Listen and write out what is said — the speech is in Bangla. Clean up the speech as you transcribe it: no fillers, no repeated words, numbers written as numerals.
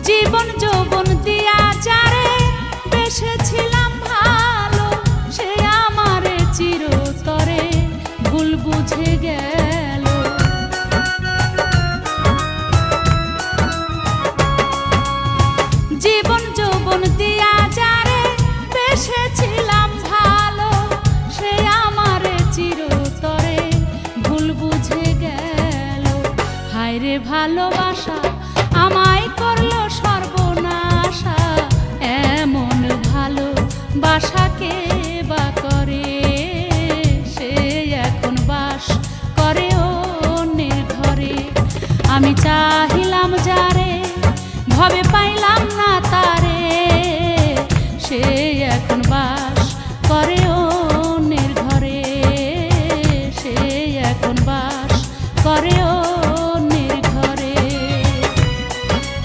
জীবন যৌবন দিয়া যারে বেসেছিলাম ভালো, সে আমারে চিরতরে ভুল বুঝে গেল। জীবন যৌবন